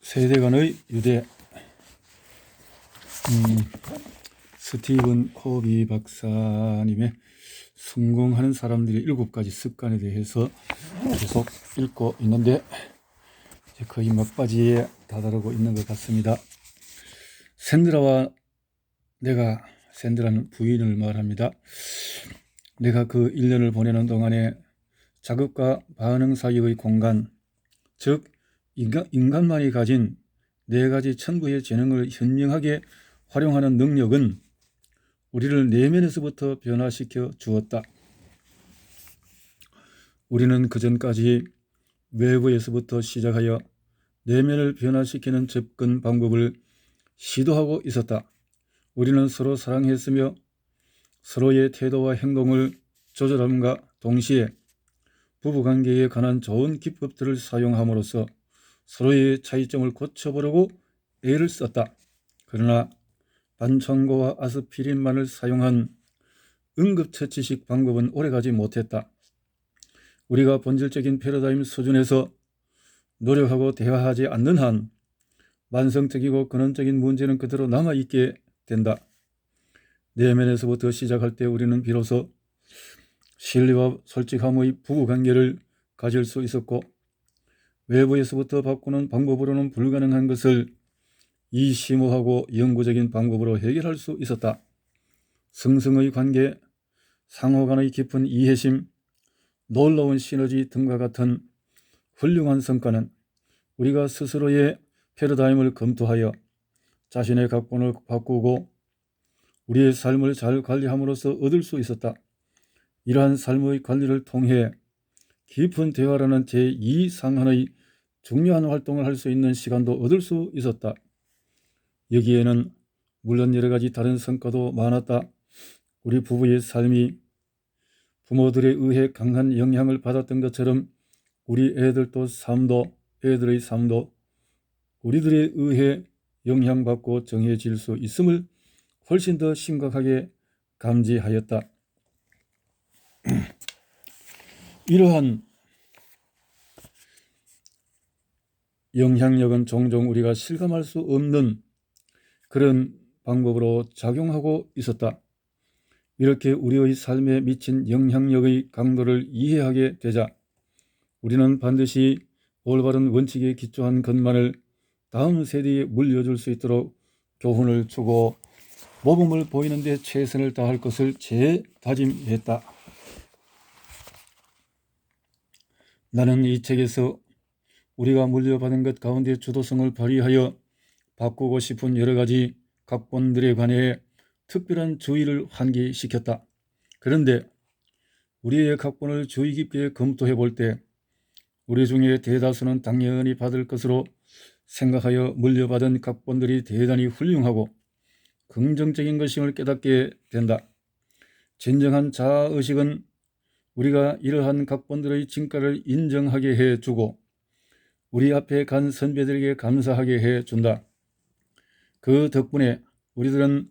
세대간의 유대. 스티븐 코비 박사님의 성공하는 사람들의 7가지 습관에 대해서 계속 읽고 있는데 이제 거의 막바지에 다다르고 있는 것 같습니다. 샌드라와 내가, 샌드라는 부인을 말합니다. 내가 그 1년을 보내는 동안에 자극과 반응 사이의 공간, 즉 인간만이 가진 4가지 천부의 재능을 현명하게 활용하는 능력은 우리를 내면에서부터 변화시켜 주었다. 우리는 그전까지 외부에서부터 시작하여 내면을 변화시키는 접근 방법을 시도하고 있었다. 우리는 서로 사랑했으며 서로의 태도와 행동을 조절함과 동시에 부부관계에 관한 좋은 기법들을 사용함으로써 서로의 차이점을 고쳐보려고 애를 썼다. 그러나 반창고와 아스피린만을 사용한 응급처치식 방법은 오래가지 못했다. 우리가 본질적인 패러다임 수준에서 노력하고 대화하지 않는 한 만성적이고 근원적인 문제는 그대로 남아있게 된다. 내면에서부터 시작할 때 우리는 비로소 신뢰와 솔직함의 부부관계를 가질 수 있었고, 외부에서부터 바꾸는 방법으로는 불가능한 것을 이 심오하고 영구적인 방법으로 해결할 수 있었다. 성성의 관계, 상호간의 깊은 이해심, 놀라운 시너지 등과 같은 훌륭한 성과는 우리가 스스로의 패러다임을 검토하여 자신의 각본을 바꾸고 우리의 삶을 잘 관리함으로써 얻을 수 있었다. 이러한 삶의 관리를 통해 깊은 대화라는 제2상한의 중요한 활동을 할 수 있는 시간도 얻을 수 있었다. 여기에는 물론 여러 가지 다른 성과도 많았다. 우리 부부의 삶이 부모들에 의해 강한 영향을 받았던 것처럼 우리 애들의 삶도 우리들에 의해 영향받고 정해질 수 있음을 훨씬 더 심각하게 감지하였다. 이러한 영향력은 종종 우리가 실감할 수 없는 그런 방법으로 작용하고 있었다. 이렇게 우리의 삶에 미친 영향력의 강도를 이해하게 되자 우리는 반드시 올바른 원칙에 기초한 것만을 다음 세대에 물려줄 수 있도록 교훈을 주고 모범을 보이는 데 최선을 다할 것을 재다짐했다. 나는 이 책에서 우리가 물려받은 것 가운데 주도성을 발휘하여 바꾸고 싶은 여러 가지 각본들에 관해 특별한 주의를 환기시켰다. 그런데 우리의 각본을 주의 깊게 검토해 볼 때 우리 중에 대다수는 당연히 받을 것으로 생각하여 물려받은 각본들이 대단히 훌륭하고 긍정적인 것임을 깨닫게 된다. 진정한 자아의식은 우리가 이러한 각본들의 진가를 인정하게 해주고 우리 앞에 간 선배들에게 감사하게 해준다. 그 덕분에 우리들은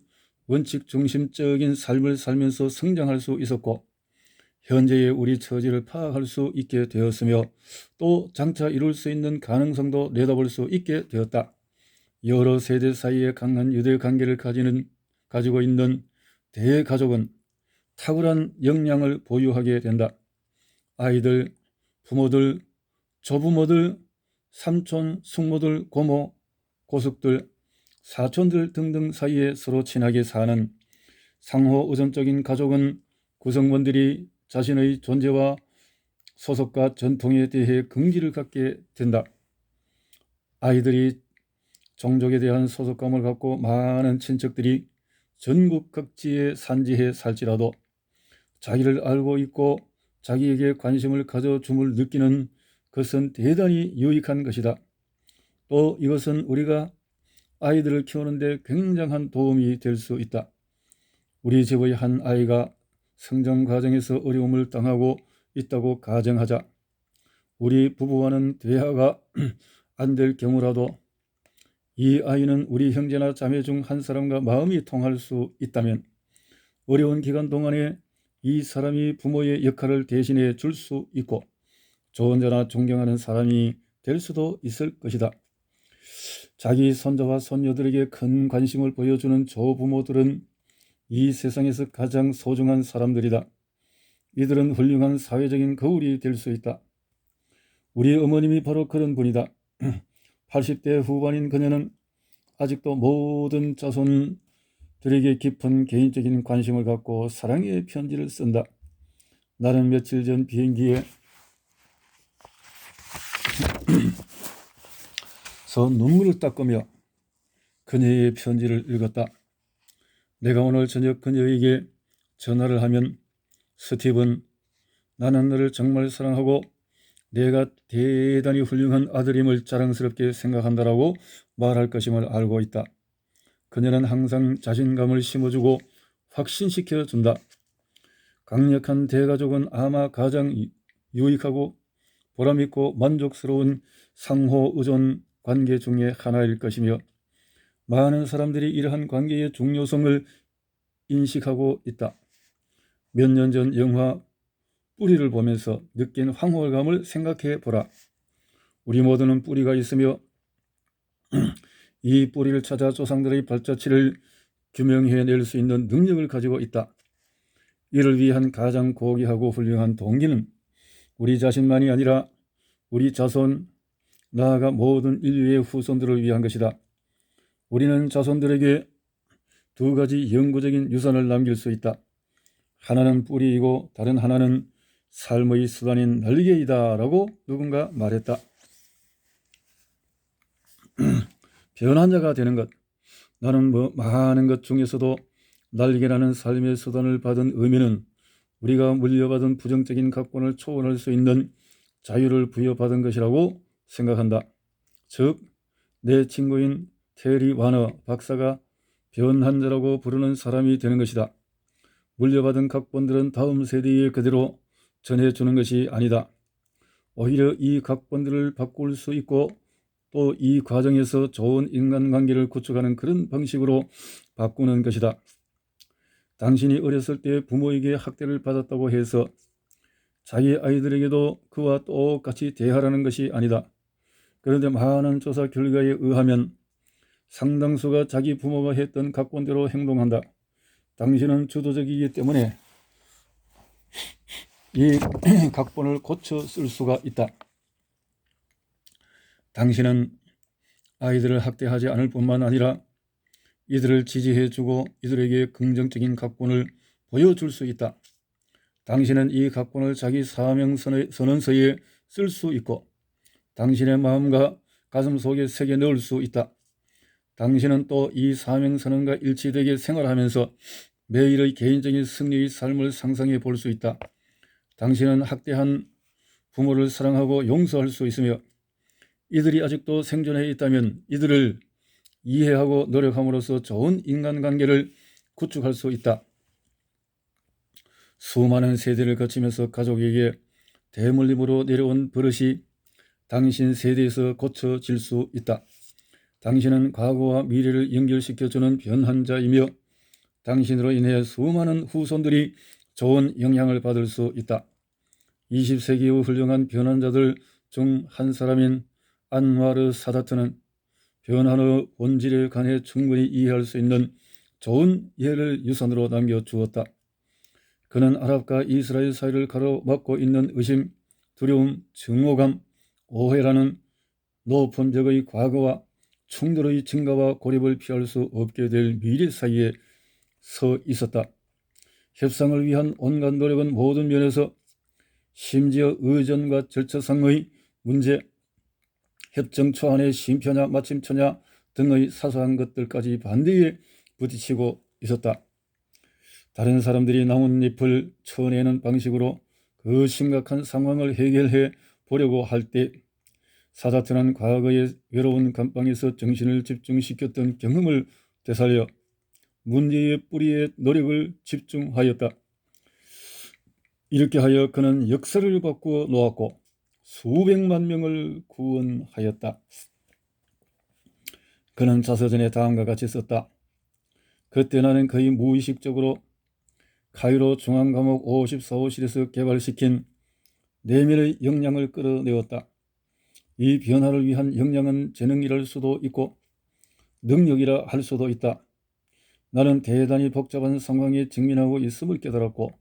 원칙 중심적인 삶을 살면서 성장할 수 있었고 현재의 우리 처지를 파악할 수 있게 되었으며 또 장차 이룰 수 있는 가능성도 내다볼 수 있게 되었다. 여러 세대 사이에 강한 유대 관계를 가지고 있는 대가족은 탁월한 역량을 보유하게 된다. 아이들, 부모들, 조부모들, 삼촌, 숙모들, 고모, 고숙들, 사촌들 등등 사이에 서로 친하게 사는 상호 의존적인 가족은 구성원들이 자신의 존재와 소속과 전통에 대해 긍지를 갖게 된다. 아이들이 종족에 대한 소속감을 갖고 많은 친척들이 전국 각지에 산지해 살지라도 자기를 알고 있고 자기에게 관심을 가져줌을 느끼는 것은 대단히 유익한 것이다. 또 이것은 우리가 아이들을 키우는데 굉장한 도움이 될 수 있다. 우리 집의 한 아이가 성장 과정에서 어려움을 당하고 있다고 가정하자. 우리 부부와는 대화가 안 될 경우라도 이 아이는 우리 형제나 자매 중 한 사람과 마음이 통할 수 있다면 어려운 기간 동안에 이 사람이 부모의 역할을 대신해 줄 수 있고 좋은 자나 존경하는 사람이 될 수도 있을 것이다. 자기 손자와 손녀들에게 큰 관심을 보여주는 조부모들은 이 세상에서 가장 소중한 사람들이다. 이들은 훌륭한 사회적인 거울이 될 수 있다. 우리 어머님이 바로 그런 분이다. 80대 후반인 그녀는 아직도 모든 자손들에게 깊은 개인적인 관심을 갖고 사랑의 편지를 쓴다. 나는 며칠 전 비행기에서 눈물을 닦으며 그녀의 편지를 읽었다. 내가 오늘 저녁 그녀에게 전화를 하면 스티븐, 나는 너를 정말 사랑하고 내가 대단히 훌륭한 아들임을 자랑스럽게 생각한다라고 말할 것임을 알고 있다. 그녀는 항상 자신감을 심어주고 확신시켜준다. 강력한 대가족은 아마 가장 유익하고 보람있고 만족스러운 상호 의존 관계 중에 하나일 것이며 많은 사람들이 이러한 관계의 중요성을 인식하고 있다. 몇 년 전 영화 뿌리를 보면서 느낀 황홀감을 생각해 보라. 우리 모두는 뿌리가 있으며 이 뿌리를 찾아 조상들의 발자취를 규명해낼 수 있는 능력을 가지고 있다. 이를 위한 가장 고귀하고 훌륭한 동기는 우리 자신만이 아니라 우리 자손, 나아가 모든 인류의 후손들을 위한 것이다. 우리는 자손들에게 두 가지 영구적인 유산을 남길 수 있다. 하나는 뿌리이고 다른 하나는 삶의 수단인 날개이다 라고 누군가 말했다. 변환자가 되는 것. 나는 많은 것 중에서도 날개라는 삶의 수단을 받은 의미는 우리가 물려받은 부정적인 각본을 초월할 수 있는 자유를 부여받은 것이라고 생각한다. 즉, 내 친구인 테리 와너 박사가 변환자라고 부르는 사람이 되는 것이다. 물려받은 각본들은 다음 세대에 그대로 전해주는 것이 아니다. 오히려 이 각본들을 바꿀 수 있고 또 이 과정에서 좋은 인간관계를 구축하는 그런 방식으로 바꾸는 것이다. 당신이 어렸을 때 부모에게 학대를 받았다고 해서 자기 아이들에게도 그와 똑같이 대하라는 것이 아니다. 그런데 많은 조사 결과에 의하면 상당수가 자기 부모가 했던 각본대로 행동한다. 당신은 주도적이기 때문에 이 각본을 고쳐 쓸 수가 있다. 당신은 아이들을 학대하지 않을 뿐만 아니라 이들을 지지해주고 이들에게 긍정적인 각본을 보여줄 수 있다. 당신은 이 각본을 자기 사명선언서에 쓸 수 있고 당신의 마음과 가슴 속에 새겨 넣을 수 있다. 당신은 또 이 사명선언과 일치되게 생활하면서 매일의 개인적인 승리의 삶을 상상해 볼 수 있다. 당신은 학대한 부모를 사랑하고 용서할 수 있으며 이들이 아직도 생존해 있다면 이들을 이해하고 노력함으로써 좋은 인간관계를 구축할 수 있다. 수많은 세대를 거치면서 가족에게 대물림으로 내려온 버릇이 당신 세대에서 고쳐질 수 있다. 당신은 과거와 미래를 연결시켜주는 변환자이며 당신으로 인해 수많은 후손들이 좋은 영향을 받을 수 있다. 20세기의 훌륭한 변환자들 중 한 사람인 안와르 사다트는 변환의 본질에 관해 충분히 이해할 수 있는 좋은 예를 유산으로 남겨주었다. 그는 아랍과 이스라엘 사이를 가로막고 있는 의심, 두려움, 증오감, 오해라는 높은 벽의 과거와 충돌의 증가와 고립을 피할 수 없게 될 미래 사이에 서 있었다. 협상을 위한 온갖 노력은 모든 면에서 심지어 의전과 절차상의 문제, 협정 초안의 쉼표냐 마침표냐 등의 사소한 것들까지 반대에 부딪히고 있었다. 다른 사람들이 나뭇잎을 쳐내는 방식으로 그 심각한 상황을 해결해 보려고 할 때 사다트는 과거의 외로운 감방에서 정신을 집중시켰던 경험을 되살려 문제의 뿌리에 노력을 집중하였다. 이렇게 하여 그는 역사를 바꾸어 놓았고 수백만 명을 구원하였다. 그는 자서전에 다음과 같이 썼다. 그때 나는 거의 무의식적으로 카이로 중앙감옥 54호실에서 개발시킨 내면의 역량을 끌어내었다. 이 변화를 위한 역량은 재능이랄 수도 있고 능력이라 할 수도 있다. 나는 대단히 복잡한 상황에 직면하고 있음을 깨달았고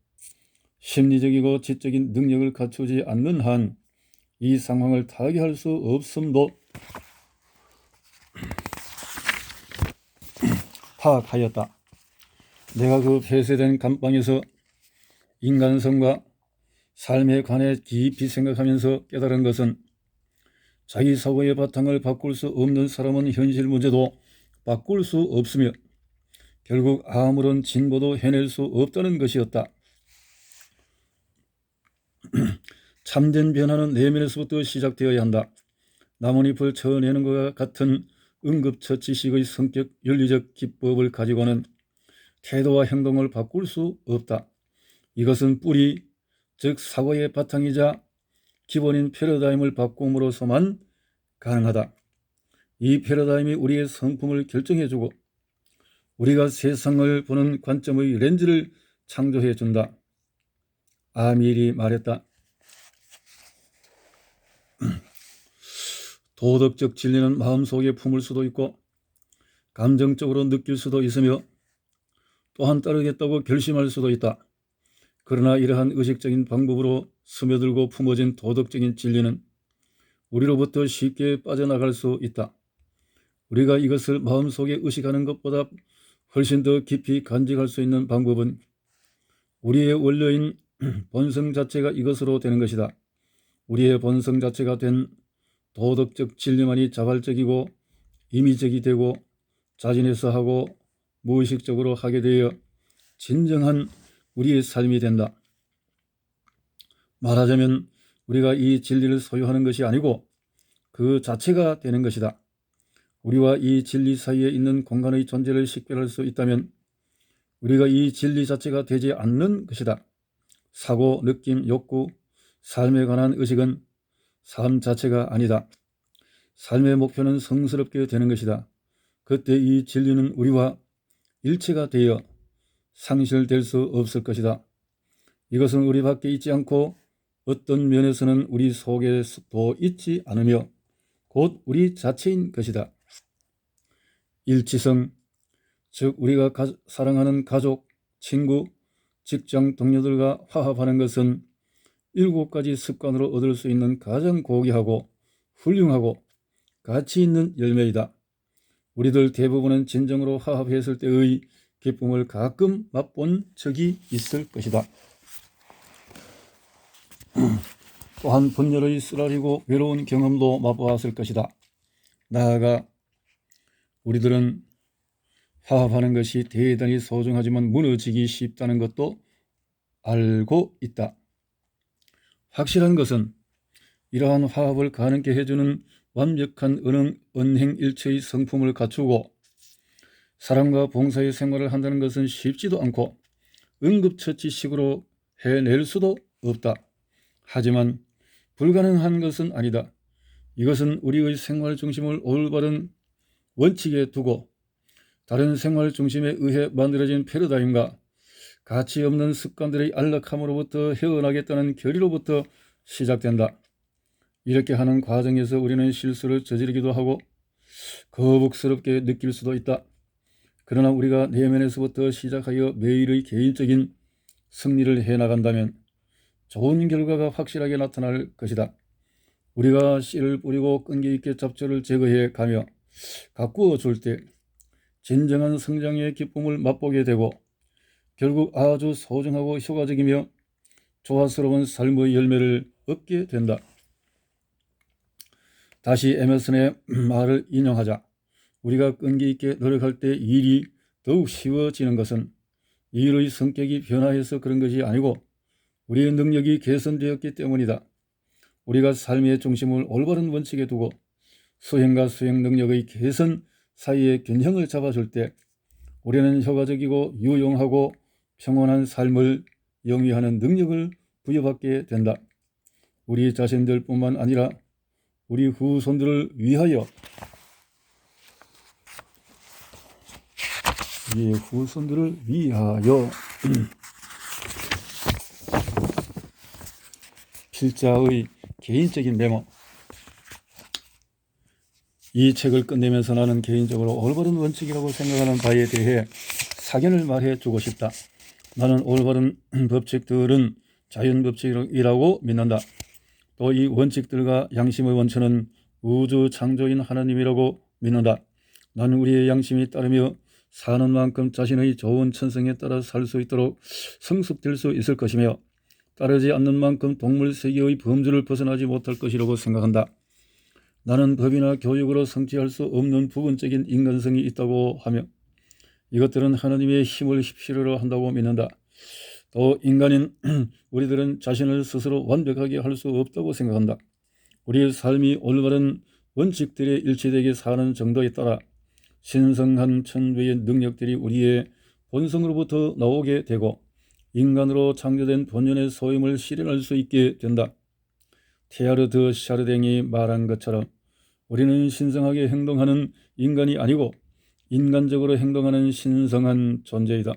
심리적이고 지적인 능력을 갖추지 않는 한 이 상황을 타개할 수 없음도 파악하였다. 내가 그 폐쇄된 감방에서 인간성과 삶에 관해 깊이 생각하면서 깨달은 것은 자기 사고의 바탕을 바꿀 수 없는 사람은 현실 문제도 바꿀 수 없으며 결국 아무런 진보도 해낼 수 없다는 것이었다. 참된 변화는 내면에서부터 시작되어야 한다. 나뭇잎을 쳐내는 것과 같은 응급처치식의 성격 윤리적 기법을 가지고는 태도와 행동을 바꿀 수 없다. 이것은 뿌리, 즉 사고의 바탕이자 기본인 패러다임을 바꿈으로서만 가능하다. 이 패러다임이 우리의 성품을 결정해주고 우리가 세상을 보는 관점의 렌즈를 창조해준다. 아밀이 말했다. 도덕적 진리는 마음속에 품을 수도 있고 감정적으로 느낄 수도 있으며 또한 따르겠다고 결심할 수도 있다. 그러나 이러한 의식적인 방법으로 스며들고 품어진 도덕적인 진리는 우리로부터 쉽게 빠져나갈 수 있다. 우리가 이것을 마음속에 의식하는 것보다 훨씬 더 깊이 간직할 수 있는 방법은 우리의 원료인 본성 자체가 이것으로 되는 것이다. 우리의 본성 자체가 된 도덕적 진리만이 자발적이고 임의적이 되고 자진해서 하고 무의식적으로 하게 되어 진정한 우리의 삶이 된다. 말하자면 우리가 이 진리를 소유하는 것이 아니고 그 자체가 되는 것이다. 우리와 이 진리 사이에 있는 공간의 존재를 식별할 수 있다면 우리가 이 진리 자체가 되지 않는 것이다. 사고, 느낌, 욕구, 삶에 관한 의식은 삶 자체가 아니다. 삶의 목표는 성스럽게 되는 것이다. 그때 이 진리는 우리와 일체가 되어 상실될 수 없을 것이다. 이것은 우리 밖에 있지 않고 어떤 면에서는 우리 속에도 있지 않으며 곧 우리 자체인 것이다. 일치성, 즉 우리가 사랑하는 가족, 친구, 직장 동료들과 화합하는 것은 7가지 습관으로 얻을 수 있는 가장 고귀하고 훌륭하고 가치 있는 열매이다. 우리들 대부분은 진정으로 화합했을 때의 기쁨을 가끔 맛본 적이 있을 것이다. 또한 분열의 쓰라리고 외로운 경험도 맛보았을 것이다. 나아가 우리들은 화합하는 것이 대단히 소중하지만 무너지기 쉽다는 것도 알고 있다. 확실한 것은 이러한 화합을 가능케 해주는 완벽한 언행일체의 성품을 갖추고 사랑과 봉사의 생활을 한다는 것은 쉽지도 않고 응급처치식으로 해낼 수도 없다. 하지만 불가능한 것은 아니다. 이것은 우리의 생활 중심을 올바른 원칙에 두고 다른 생활 중심에 의해 만들어진 패러다임과 가치 없는 습관들의 안락함으로부터 헤어나겠다는 결의로부터 시작된다. 이렇게 하는 과정에서 우리는 실수를 저지르기도 하고 거북스럽게 느낄 수도 있다. 그러나 우리가 내면에서부터 시작하여 매일의 개인적인 승리를 해나간다면 좋은 결과가 확실하게 나타날 것이다. 우리가 씨를 뿌리고 끈기 있게 잡초를 제거해 가며 가꾸어 줄 때 진정한 성장의 기쁨을 맛보게 되고 결국 아주 소중하고 효과적이며 조화스러운 삶의 열매를 얻게 된다. 다시 에머슨의 말을 인용하자. 우리가 끈기 있게 노력할 때 일이 더욱 쉬워지는 것은 일의 성격이 변화해서 그런 것이 아니고 우리의 능력이 개선되었기 때문이다. 우리가 삶의 중심을 올바른 원칙에 두고 수행과 수행 능력의 개선 사이의 균형을 잡아줄 때 우리는 효과적이고 유용하고 평온한 삶을 영위하는 능력을 부여받게 된다. 우리 자신들뿐만 아니라 우리 후손들을 위하여 필자의 개인적인 메모. 이 책을 끝내면서 나는 개인적으로 올바른 원칙이라고 생각하는 바에 대해 사견을 말해 주고 싶다. 나는 올바른 법칙들은 자연법칙이라고 믿는다. 또 이 원칙들과 양심의 원천은 우주 창조인 하나님이라고 믿는다. 나는 우리의 양심이 따르며 사는 만큼 자신의 좋은 천성에 따라 살 수 있도록 성숙될 수 있을 것이며 따르지 않는 만큼 동물 세계의 범주를 벗어나지 못할 것이라고 생각한다. 나는 법이나 교육으로 성취할 수 없는 부분적인 인간성이 있다고 하며 이것들은 하나님의 힘을 필요로 한다고 믿는다. 또 인간인 우리들은 자신을 스스로 완벽하게 할 수 없다고 생각한다. 우리의 삶이 올바른 원칙들에 일치되게 사는 정도에 따라 신성한 천부의 능력들이 우리의 본성으로부터 나오게 되고 인간으로 창조된 본연의 소임을 실현할 수 있게 된다. 테아르드 샤르댕이 말한 것처럼 우리는 신성하게 행동하는 인간이 아니고 인간적으로 행동하는 신성한 존재이다.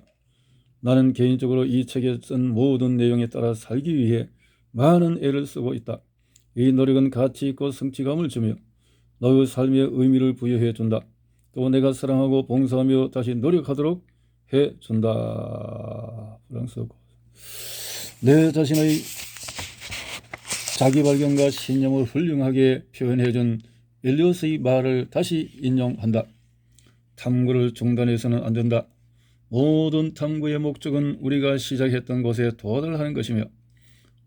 나는 개인적으로 이 책에 쓴 모든 내용에 따라 살기 위해 많은 애를 쓰고 있다. 이 노력은 가치 있고 성취감을 주며 너의 삶에 의미를 부여해 준다. 또 내가 사랑하고 봉사하며 다시 노력하도록 해준다. 프랑스어고. 내 자신의 자기 발견과 신념을 훌륭하게 표현해준 엘리엇의 말을 다시 인용한다. 탐구를 중단해서는 안 된다. 모든 탐구의 목적은 우리가 시작했던 곳에 도달하는 것이며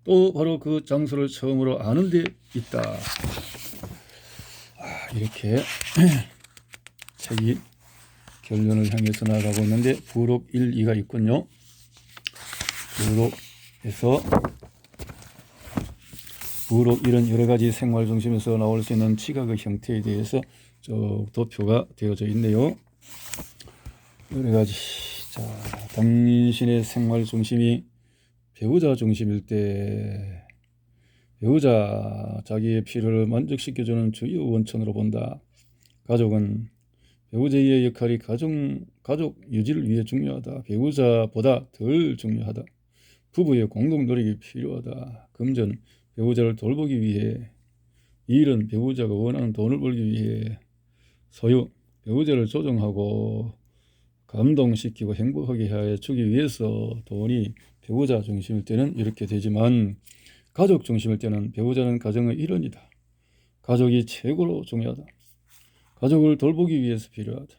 또 바로 그 장소를 처음으로 아는 데 있다. 이렇게 책이 결론을 향해서 나아가고 있는데 부록 1, 2가 있군요. 부록에서 부록 1은 여러 가지 생활 중심에서 나올 수 있는 지각의 형태에 대해서 쭉 도표가 되어져 있네요. 여러 가지. 자, 당신의 생활 중심이 배우자 중심일 때 배우자 자기의 필요를 만족시켜주는 주요 원천으로 본다. 가족은 배우자의 역할이 가족 유지를 위해 중요하다. 배우자보다 덜 중요하다. 부부의 공동 노력이 필요하다. 금전 배우자를 돌보기 위해. 일은 배우자가 원하는 돈을 벌기 위해. 소유 배우자를 조정하고 감동시키고 행복하게 해주기 위해서. 돈이 배우자 중심일 때는 이렇게 되지만 가족 중심일 때는 배우자는 가정의 일원이다. 가족이 최고로 중요하다. 가족을 돌보기 위해서 필요하다.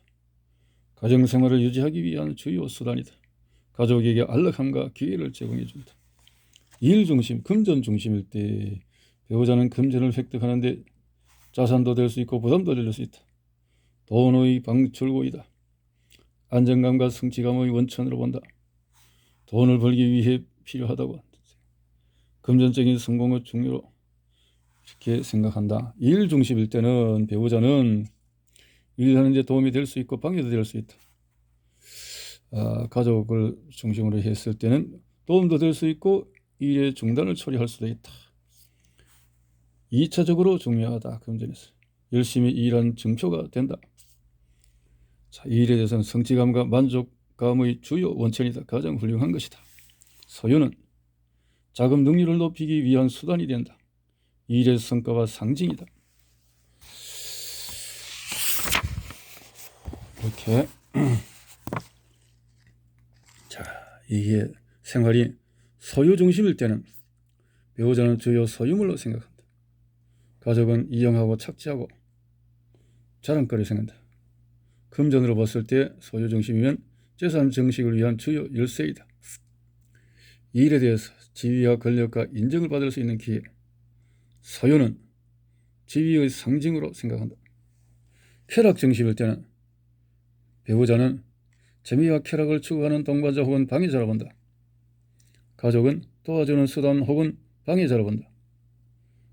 가정생활을 유지하기 위한 주요 수단이다. 가족에게 안락함과 기회를 제공해준다. 일 중심, 금전 중심일 때 배우자는 금전을 획득하는데 자산도 될 수 있고 부담도 될 수 있다. 돈의 방출구이다. 안정감과 성취감의 원천으로 본다. 돈을 벌기 위해 필요하다고 한다. 금전적인 성공의 중요로 이렇게 생각한다. 일 중심일 때는 배우자는 일하는 데 도움이 될 수 있고 방해도 될 수 있다. 가족을 중심으로 했을 때는 도움도 될 수 있고 일의 중단을 처리할 수도 있다. 2차적으로 중요하다. 금전에서 열심히 일한 증표가 된다. 자, 이 일에 대해서는 성취감과 만족감의 주요 원천이다. 가장 훌륭한 것이다. 소유는 자금 능률을 높이기 위한 수단이 된다. 일의 성과와 상징이다. 이렇게 자, 이게 생활이 소유 중심일 때는 배우자는 주요 소유물로 생각한다. 가족은 이용하고 착취하고 자랑거리 생각한다. 금전으로 봤을 때 소유 중심이면 재산 정식을 위한 주요 열쇠이다. 이 일에 대해서 지위와 권력과 인정을 받을 수 있는 기회. 소유는 지위의 상징으로 생각한다. 쾌락 중심일 때는 배우자는 재미와 쾌락을 추구하는 동반자 혹은 방해자로 본다. 가족은 도와주는 수단 혹은 방해자로 본다.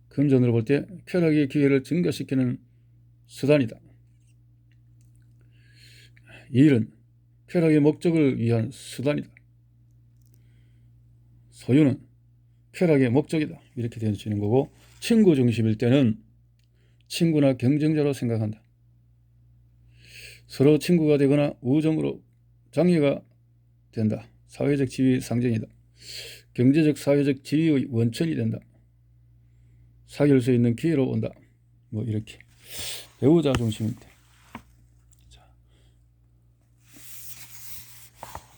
금전으로 볼 때 쾌락의 기회를 증가시키는 수단이다. 일은 쾌락의 목적을 위한 수단이다. 소유는 쾌락의 목적이다. 이렇게 되어지는 거고, 친구 중심일 때는 친구나 경쟁자로 생각한다. 서로 친구가 되거나 우정으로 장애가 된다. 사회적 지위의 상징이다. 경제적 사회적 지위의 원천이 된다. 사귈 수 있는 기회로 온다. 뭐 이렇게 배우자 중심일 때.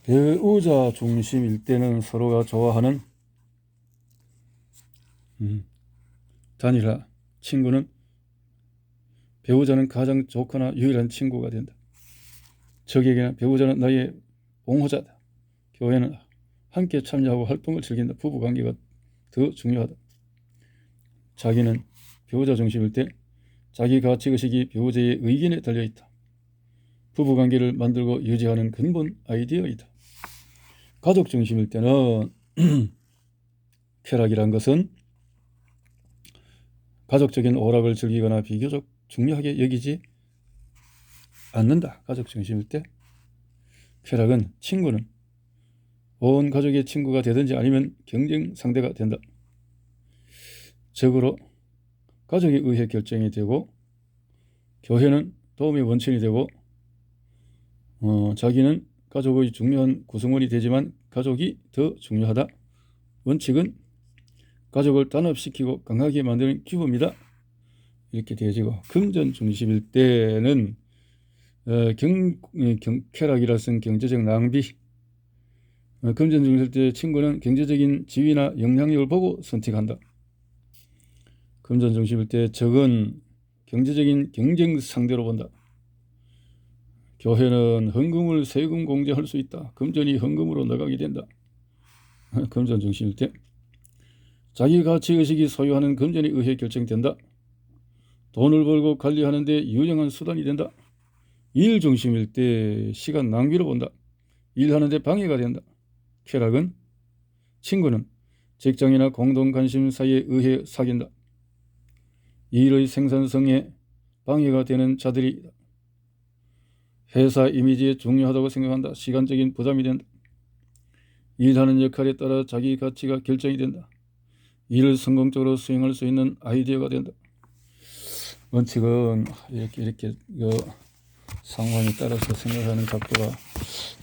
배우자 중심일 때는 서로가 좋아하는 단일화. 친구는 배우자는 가장 좋거나 유일한 친구가 된다. 적에게는 배우자는 나의 옹호자다. 교회는 함께 참여하고 활동을 즐긴다. 부부관계가 더 중요하다. 자기는 배우자 중심일 때 자기 가치의식이 배우자의 의견에 달려있다. 부부관계를 만들고 유지하는 근본 아이디어이다. 가족 중심일 때는 쾌락이란 것은 가족적인 오락을 즐기거나 비교적 중요하게 여기지 않는다. 가족 중심일 때 쾌락은 친구는 온 가족의 친구가 되든지 아니면 경쟁 상대가 된다. 적으로 가족에 의해 결정이 되고 교회는 도움의 원천이 되고 자기는 가족의 중요한 구성원이 되지만 가족이 더 중요하다. 원칙은 가족을 단합시키고 강하게 만드는 기부입니다. 이렇게 되어지고 금전 중심일 때는 쾌락이라서는 경제적 낭비. 금전 중심일 때 친구는 경제적인 지위나 영향력을 보고 선택한다. 금전 중심일 때 적은 경제적인 경쟁 상대로 본다. 교회는 헌금을 세금 공제할 수 있다. 금전이 헌금으로 나가게 된다. 금전 중심일 때 자기 가치의식이 소유하는 금전에 의해 결정된다. 돈을 벌고 관리하는 데 유용한 수단이 된다. 일 중심일 때 시간 낭비로 본다. 일하는 데 방해가 된다. 쾌락은 친구는 직장이나 공동 관심사에 의해 사귄다. 일의 생산성에 방해가 되는 자들이 회사 이미지에 중요하다고 생각한다. 시간적인 부담이 된다. 일하는 역할에 따라 자기 가치가 결정이 된다. 일을 성공적으로 수행할 수 있는 아이디어가 된다. 원칙은 이렇게 상황에 따라서 생각하는 각도가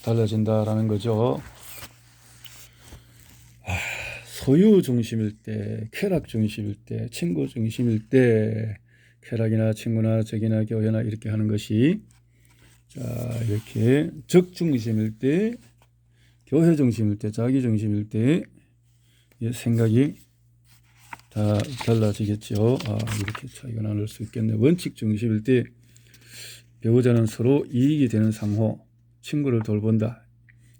달라진다라는 거죠. 소유 중심일 때, 쾌락 중심일 때, 친구 중심일 때, 쾌락이나 친구나 적이나 교회나 이렇게 하는 것이 이렇게 적 중심일 때, 교회 중심일 때, 자기 중심일 때 생각이 다 달라지겠죠. 이렇게 차이가 나눌 수 있겠네요. 원칙 중심일 때 배우자는 서로 이익이 되는 상호, 친구를 돌본다.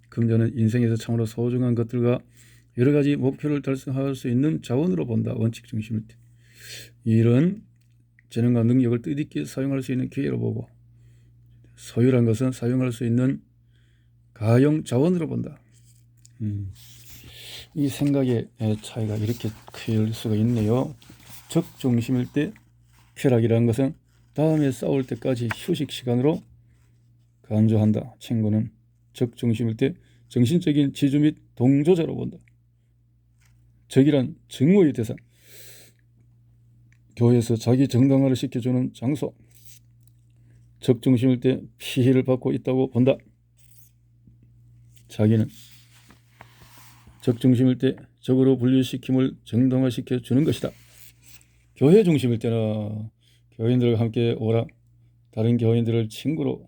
금전은 인생에서 참으로 소중한 것들과 여러 가지 목표를 달성할 수 있는 자원으로 본다. 원칙 중심일 때. 이런 재능과 능력을 뜻있게 사용할 수 있는 기회로 보고 소유란 것은 사용할 수 있는 가용 자원으로 본다. 이 생각의 차이가 이렇게 클 수가 있네요. 적 중심일 때 쾌락이라는 것은 다음에 싸울 때까지 휴식 시간으로 간주한다. 친구는 적 중심일 때 정신적인 지주 및 동조자로 본다. 적이란 증오의 대상, 교회에서 자기 정당화를 시켜주는 장소. 적 중심일 때 피해를 받고 있다고 본다. 자기는 적 중심일 때 적으로 분류시킴을 정당화시켜 주는 것이다. 교회 중심일 때는 교인들과 함께 오라. 다른 교인들을 친구로,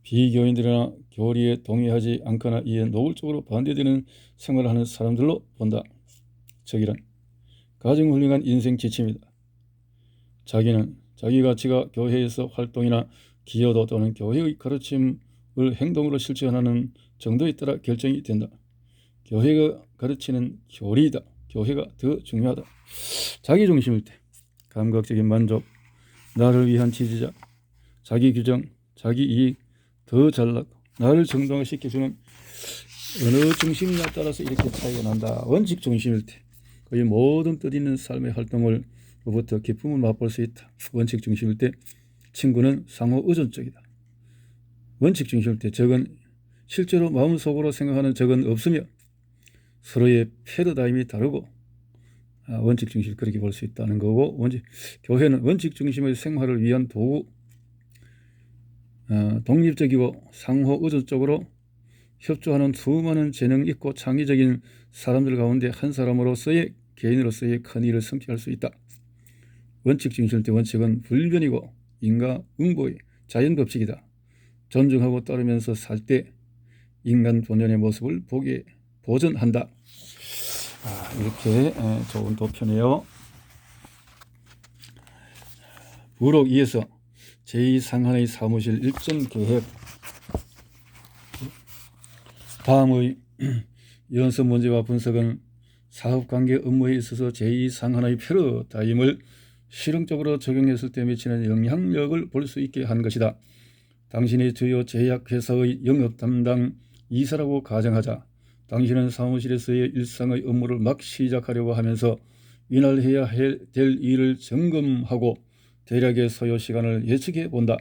비교인들이나 교리에 동의하지 않거나 이에 노골적으로 반대되는 생활을 하는 사람들로 본다. 적이란 가장 훌륭한 인생 지침이다. 자기는 자기 가치가 교회에서 활동이나 기여도 또는 교회의 가르침을 행동으로 실천하는 정도에 따라 결정이 된다. 교회가 가르치는 교리이다. 교회가 더 중요하다. 자기 중심일 때 감각적인 만족, 나를 위한 지지자, 자기 규정, 자기 이익, 더 잘나고 나를 정당화시켜주는 어느 중심이냐에 따라서 이렇게 차이가 난다. 원칙 중심일 때 거의 모든 뜻있는 삶의 활동으로부터 기쁨을 맛볼 수 있다. 원칙 중심일 때 친구는 상호 의존적이다. 원칙 중심일 때 적은 실제로 마음속으로 생각하는 적은 없으며 서로의 패러다임이 다르고 원칙 중심 그렇게 볼 수 있다는 거고, 교회는 원칙 중심의 생활을 위한 도구, 독립적이고 상호 의존적으로 협조하는 수많은 재능 있고 창의적인 사람들 가운데 한 사람으로서의 개인으로서의 큰 일을 성취할 수 있다. 원칙 중심일 때 원칙은 불변이고 인과응보의 자연법칙이다. 존중하고 따르면서 살 때 인간 본연의 모습을 보게 보존한다. 이렇게 좋은 도표네요. 부록 2에서 제2상한의 사무실 일정 계획. 다음의 연습 문제와 분석은 사업관계 업무에 있어서 제2상한의 패러다임을 실용적으로 적용했을 때 미치는 영향력을 볼 수 있게 한 것이다. 당신이 주요 제약회사의 영업 담당 이사라고 가정하자. 당신은 사무실에서의 일상의 업무를 막 시작하려고 하면서 이날 해야 될 일을 점검하고 대략의 소요 시간을 예측해 본다.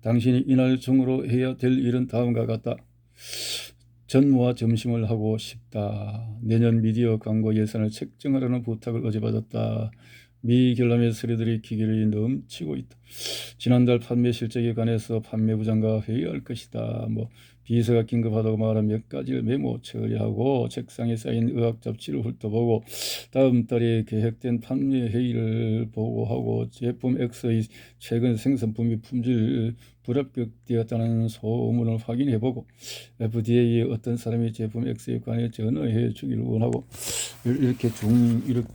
당신이 이날 중으로 해야 될 일은 다음과 같다. 전무와 점심을 하고 싶다. 내년 미디어 광고 예산을 책정하라는 부탁을 어제 받았다. 미 결람의 서류들이 기계를 넘치고 있다. 지난달 판매 실적에 관해서 판매부장과 회의할 것이다. 비서가 긴급하다고 말한 몇 가지를 메모 처리하고 책상에 쌓인 의학 잡지를 훑어보고 다음 달에 계획된 판매 회의를 보고하고 제품 X의 최근 생산품이 품질 불합격되었다는 소문을 확인해보고 FDA에 어떤 사람이 제품 X에 관해 전화해 주기를 원하고 이렇게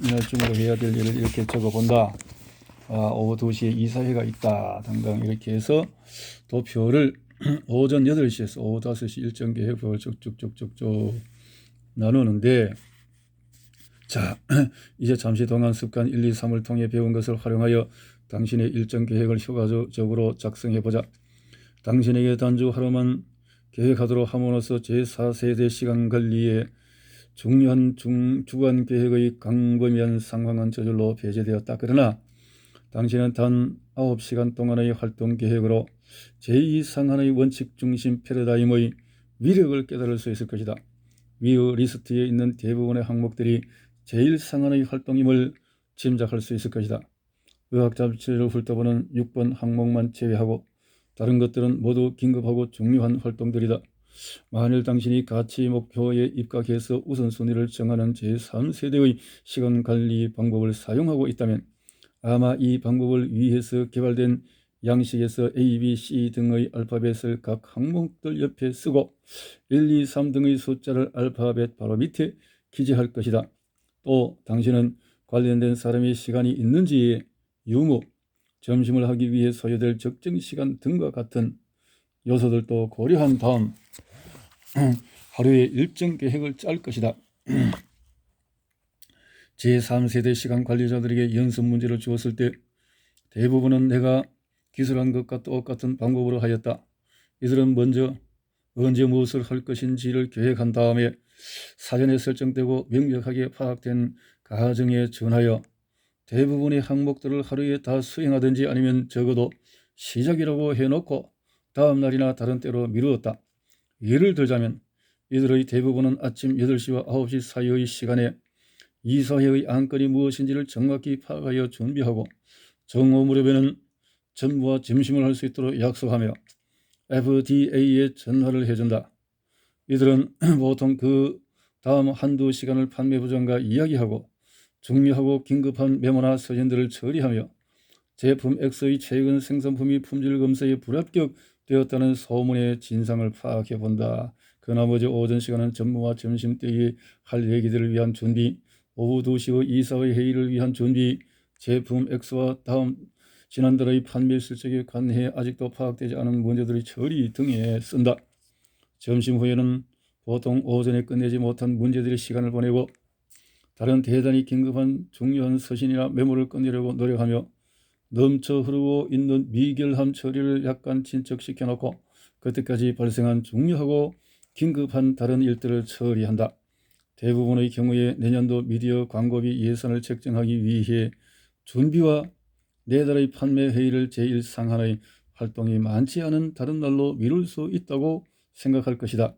이날 중으로 해야 될 일을 이렇게 적어본다. 오후 2시에 이사회가 있다. 당당 이렇게 해서 도표를 오전 8시에서 오후 5시 일정 계획표를 쭉쭉쭉쭉쭉 나누는데, 자, 이제 잠시 동안 습관 1, 2, 3을 통해 배운 것을 활용하여 당신의 일정 계획을 효과적으로 작성해보자. 당신에게 단주 하루만 계획하도록 함으로써 제4세대 시간관리에 중요한 주간 계획의 광범위한 상황은 저절로 배제되었다. 그러나 당신은 단 9시간 동안의 활동 계획으로 제2상한의 원칙 중심 패러다임의 위력을 깨달을 수 있을 것이다. 위의 리스트에 있는 대부분의 항목들이 제1상한의 활동임을 짐작할 수 있을 것이다. 의학 잡지를 훑어보는 6번 항목만 제외하고 다른 것들은 모두 긴급하고 중요한 활동들이다. 만일 당신이 가치 목표에 입각해서 우선순위를 정하는 제3세대의 시간관리 방법을 사용하고 있다면 아마 이 방법을 위해서 개발된 양식에서 A, B, C 등의 알파벳을 각 항목들 옆에 쓰고 1, 2, 3 등의 숫자를 알파벳 바로 밑에 기재할 것이다. 또 당신은 관련된 사람이 시간이 있는지의 유무, 점심을 하기 위해 소요될 적정 시간 등과 같은 요소들도 고려한 다음 하루의 일정 계획을 짤 것이다. 제3세대 시간 관리자들에게 연습 문제를 주었을 때 대부분은 내가 기술한 것과 똑같은 방법으로 하였다. 이들은 먼저 언제 무엇을 할 것인지를 계획한 다음에 사전에 설정되고 명확하게 파악된 가정에 준하여 대부분의 항목들을 하루에 다 수행하든지 아니면 적어도 시작이라고 해놓고 다음 날이나 다른 때로 미루었다. 예를 들자면 이들의 대부분은 아침 8시와 9시 사이의 시간에 이사회의 안건이 무엇인지를 정확히 파악하여 준비하고 정오 무렵에는 전무와 점심을 할 수 있도록 약속하며 FDA에 전화를 해준다. 이들은 보통 그 다음 한두 시간을 판매부장과 이야기하고 중요하고 긴급한 메모나 서신들을 처리하며 제품 X의 최근 생산품이 품질 검사에 불합격되었다는 소문의 진상을 파악해 본다. 그 나머지 오전 시간은 전무와 점심때에 할 얘기들을 위한 준비, 오후 2시의 이사회 회의를 위한 준비, 제품 X와 다음 지난달의 판매 실적에 관해 아직도 파악되지 않은 문제들의 처리 등에 쓴다. 점심 후에는 보통 오전에 끝내지 못한 문제들의 시간을 보내고 다른 대단히 긴급한 중요한 서신이나 메모를 끝내려고 노력하며 넘쳐 흐르고 있는 미결함 처리를 약간 진척시켜 놓고 그때까지 발생한 중요하고 긴급한 다른 일들을 처리한다. 대부분의 경우에 내년도 미디어 광고비 예산을 책정하기 위해 준비와 내달의 판매 회의를 제1상한의 활동이 많지 않은 다른 날로 미룰 수 있다고 생각할 것이다.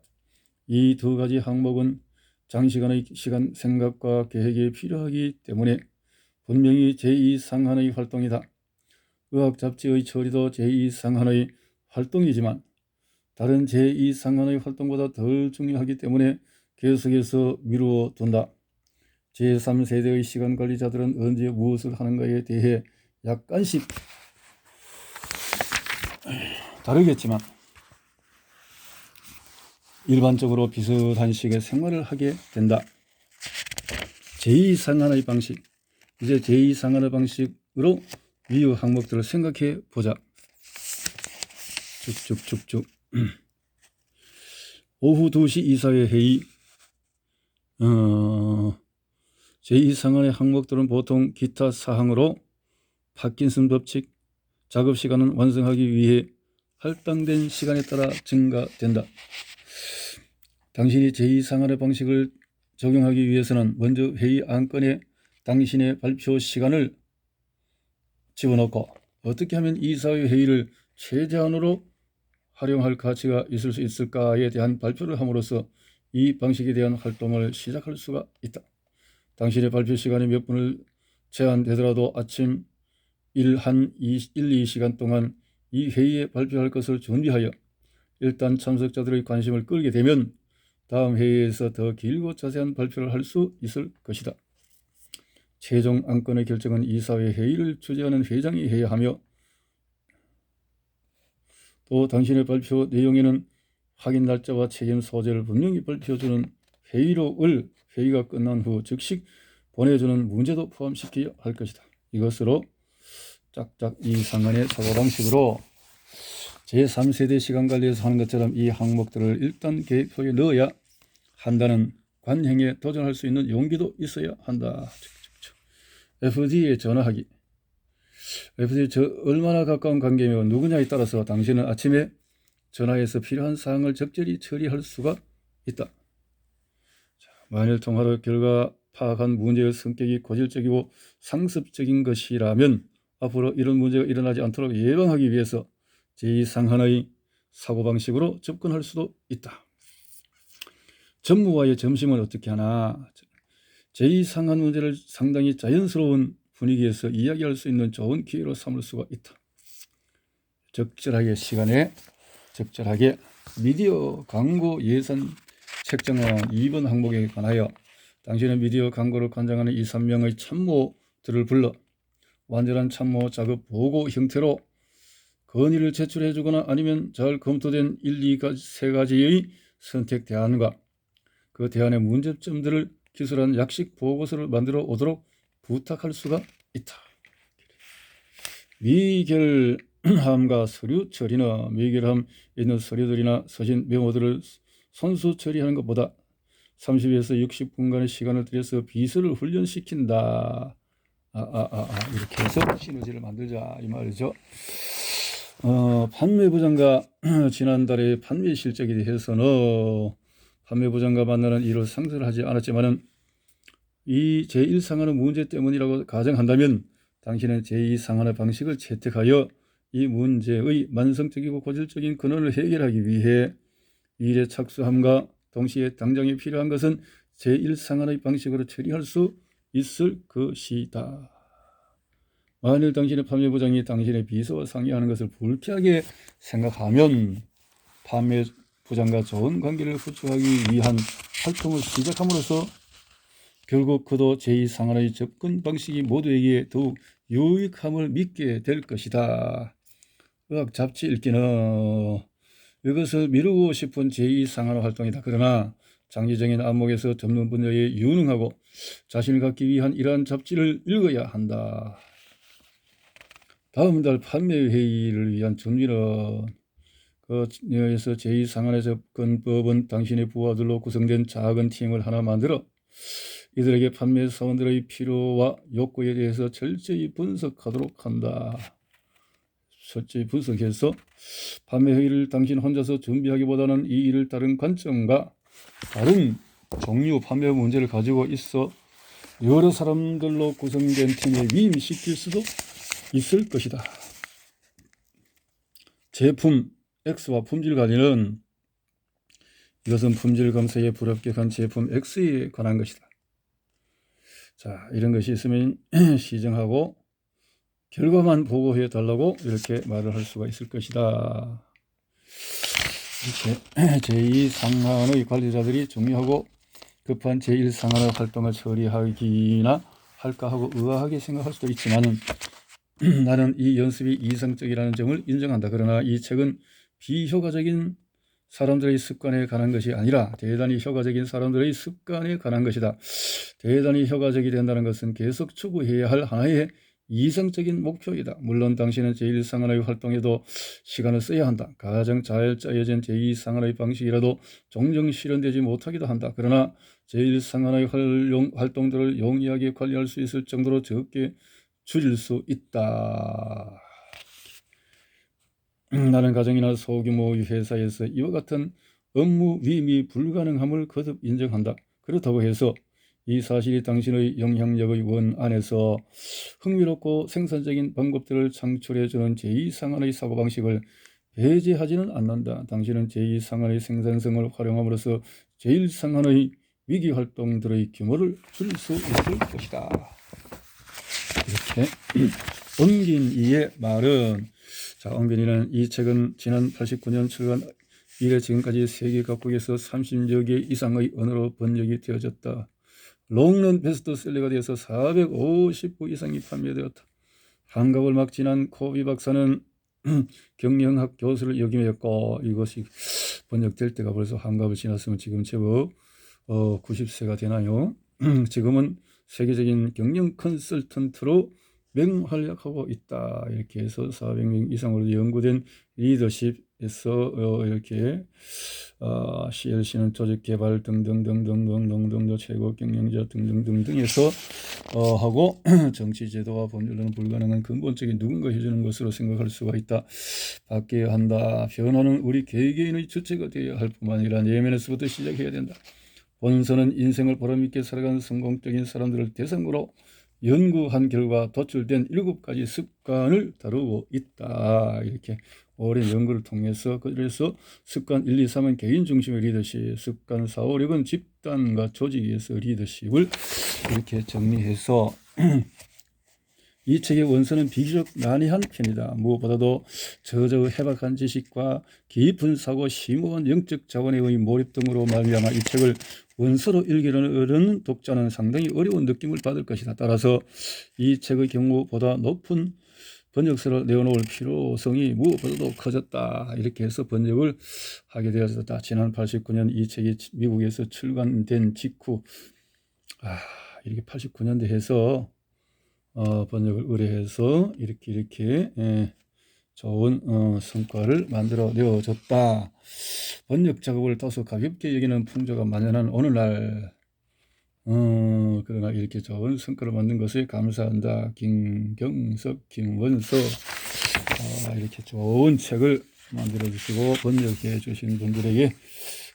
이 두 가지 항목은 장시간의 시간 생각과 계획이 필요하기 때문에 분명히 제2상한의 활동이다. 의학 잡지의 처리도 제2상한의 활동이지만 다른 제2상한의 활동보다 덜 중요하기 때문에 계속해서 미루어 둔다. 제3세대의 시간관리자들은 언제 무엇을 하는가에 대해 약간씩 다르겠지만 일반적으로 비슷한 식의 생활을 하게 된다. 제2상한의 방식. 이제 제2상한의 방식으로 위의 항목들을 생각해 보자. 쭉쭉쭉쭉. 오후 2시 이사회 회의. 제2상한의 항목들은 보통 기타 사항으로 파킨슨 법칙, 작업 시간은 완성하기 위해 할당된 시간에 따라 증가된다. 당신이 제2상한의 방식을 적용하기 위해서는 먼저 회의 안건에 당신의 발표 시간을 집어넣고 어떻게 하면 이사회 회의를 최대한으로 활용할 가치가 있을 수 있을까에 대한 발표를 함으로써 이 방식에 대한 활동을 시작할 수가 있다. 당신의 발표 시간이 몇 분을 제한되더라도 아침 1-2시간 동안 이 회의에 발표할 것을 준비하여 일단 참석자들의 관심을 끌게 되면 다음 회의에서 더 길고 자세한 발표를 할 수 있을 것이다. 최종 안건의 결정은 이사회 회의를 주재하는 회장이 해야 하며 또 당신의 발표 내용에는 확인 날짜와 책임 소재를 분명히 발표해주는 회의록을 회의가 끝난 후 즉시 보내주는 문제도 포함시켜야 할 것이다. 이것으로 짝짝 이상한의 사고방식으로 제3세대 시간관리에서 하는 것처럼 이 항목들을 일단 계획표에 넣어야 한다는 관행에 도전할 수 있는 용기도 있어야 한다. FD에 전화하기. FD에 얼마나 가까운 관계며 누구냐에 따라서 당신은 아침에 전화해서 필요한 사항을 적절히 처리할 수가 있다. 만일 통화로 결과 파악한 문제의 성격이 고질적이고 상습적인 것이라면 앞으로 이런 문제가 일어나지 않도록 예방하기 위해서 제2상한의 사고방식으로 접근할 수도 있다. 전무와의 점심은 어떻게 하나? 제2상한 문제를 상당히 자연스러운 분위기에서 이야기할 수 있는 좋은 기회로 삼을 수가 있다. 적절하게 시간에 적절하게 미디어 광고 예산 책정안 2번 항목에 관하여 당신은 미디어 광고를 관장하는 2-3명의 참모들을 불러 완전한 참모 작업 보고 형태로 건의를 제출해 주거나 아니면 잘 검토된 1-2-3가지의 선택 대안과 그 대안의 문제점들을 기술한 약식 보고서를 만들어 오도록 부탁할 수가 있다. 미결함과 서류 처리나 미결함 있는 서류들이나 서신 메모들을 손수 처리하는 것보다 30에서 60분간의 시간을 들여서 비서를 훈련시킨다. 이렇게 해서 시너지를 만들자 이 말이죠. 판매부장과 지난달에 판매 실적에 대해서는 판매부장과 만나는 일을 상세를 하지 않았지만은 이 제1상한의 문제 때문이라고 가정한다면 당신은 제2상한의 방식을 채택하여 이 문제의 만성적이고 고질적인 근원을 해결하기 위해 일에 착수함과 동시에 당장에 필요한 것은 제1상한의 방식으로 처리할 수 있을 것이다. 만일 당신의 판매부장이 당신의 비서와 상의하는 것을 불쾌하게 생각하면 판매부장과 좋은 관계를 구축하기 위한 활동을 시작함으로써 결국 그도 제2상한의 접근 방식이 모두에게 더욱 유익함을 믿게 될 것이다. 의학 잡지 읽기는 이것을 미루고 싶은 제2상한 활동이다. 그러나 장기적인 안목에서 전문 분야에 유능하고 자신을 갖기 위한 이러한 잡지를 읽어야 한다. 다음 달 판매 회의를 위한 준비는 그에서 제2상한의 접근법은 당신의 부하들로 구성된 작은 팀을 하나 만들어 이들에게 판매 사원들의 필요와 욕구에 대해서 철저히 분석하도록 한다. 철저히 분석해서 판매 회의를 당신 혼자서 준비하기보다는 이 일을 다른 관점과 다른 종류 판매 문제를 가지고 있어 여러 사람들로 구성된 팀에 위임시킬 수도 있을 것이다. 제품 X와 품질 관리는 이것은 품질 검사에 불합격한 제품 X에 관한 것이다. 자, 이런 것이 있으면 시정하고 결과만 보고해 달라고 이렇게 말을 할 수가 있을 것이다. 이렇게 제2상한의 관리자들이 중요하고 급한 제1상한의 활동을 처리하기나 할까 하고 의아하게 생각할 수도 있지만 나는 이 연습이 이상적이라는 점을 인정한다. 그러나 이 책은 비효과적인 사람들의 습관에 관한 것이 아니라 대단히 효과적인 사람들의 습관에 관한 것이다. 대단히 효과적이 된다는 것은 계속 추구해야 할 하나의 이상적인 목표이다. 물론 당신은 제1상한의 활동에도 시간을 써야 한다. 가장 잘 짜여진 제2상한의 방식이라도 종종 실현되지 못하기도 한다. 그러나 제1상한의 활동들을 용이하게 관리할 수 있을 정도로 적게 줄일 수 있다. 나는 가정이나 소규모 회사에서 이와 같은 업무 위임이 불가능함을 거듭 인정한다. 그렇다고 해서 이 사실이 당신의 영향력의 원 안에서 흥미롭고 생산적인 방법들을 창출해주는 제2상한의 사고방식을 배제하지는 않는다. 당신은 제2상한의 생산성을 활용함으로써 제1상한의 위기활동들의 규모를 줄일 수 있을 것이다. 이렇게 옮긴 이의 말은, 자, 옮긴 이는 이 책은 지난 89년 출간 이래 지금까지 세계 각국에서 30여 개 이상의 언어로 번역이 되어졌다. 롱런 베스트셀러가 되어서 450부 이상이 판매되었다. 한갑을 막 지난 코비 박사는 경영학 교수를 역임했고, 이것이 번역될 때가 벌써 한갑을 지났으면 지금 제법 90세가 되나요? 지금은 세계적인 경영 컨설턴트로 맹활약하고 있다. 이렇게 해서 400명 이상으로 연구된 리더십에서 이렇게 CLC는 조직 개발 등등등등등등등 최고 경영자 등등등등에서 하고 정치 제도와 법률로는 불가능한 근본적인 누군가 해주는 것으로 생각할 수가 있다. 바뀌어야 한다. 변화는 우리 개개인의 주체가 되어야 할 뿐만 아니라 내면에서부터 시작해야 된다. 본서는 인생을 보람있게 살아가는 성공적인 사람들을 대상으로 연구한 결과 도출된 7가지 습관을 다루고 있다. 이렇게 오랜 연구를 통해서, 그래서 습관 1, 2, 3은 개인 중심의 리더십, 습관 4, 5, 6은 집단과 조직에서 리더십을 이렇게 정리해서 이 책의 원서는 비교적 난해한 편이다. 무엇보다도 저저 해박한 지식과 깊은 사고, 심오한 영적 자원의 몰입 등으로 말미암아 이 책을 원서로 읽으려는 독자는 상당히 어려운 느낌을 받을 것이다. 따라서 이 책의 경우 보다 높은 번역서를 내어놓을 필요성이 무엇보다도 커졌다. 이렇게 해서 번역을 하게 되었다. 지난 89년 이 책이 미국에서 출간된 직후 이렇게 89년대 해서 번역을 의뢰해서 이렇게 좋은 성과를 만들어 내어줬다. 번역 작업을 다소 가볍게 여기는 풍조가 만연한 오늘날, 그러나 이렇게 좋은 성과를 만든 것에 감사한다. 김경석, 김원서, 이렇게 좋은 책을 만들어 주시고 번역해 주신 분들에게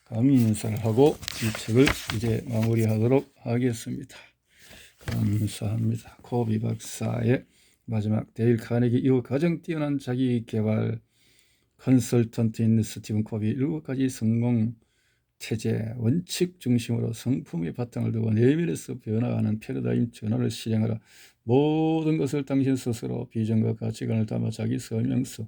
감사를 하고 이 책을 이제 마무리하도록 하겠습니다. 감사합니다. 코비 박사의 마지막 데일 카네기 이후 가장 뛰어난 자기 개발 컨설턴트인 스티븐 코비 7가지 성공 태제 원칙 중심으로 성품의 바탕을 두고 내면에서 변화하는 패러다임 전환을 실행하라. 모든 것을 당신 스스로 비전과 가치관을 담아 자기 설명서.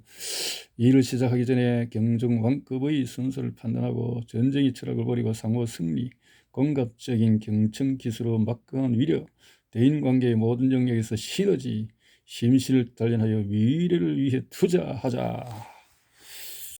일을 시작하기 전에 경중왕급의 순서를 판단하고 전쟁의 철학을 버리고 상호 승리, 공급적인 경청 기술로 막강한 위력, 대인관계의 모든 영역에서 시너지, 심시를 단련하여 미래를 위해 투자하자.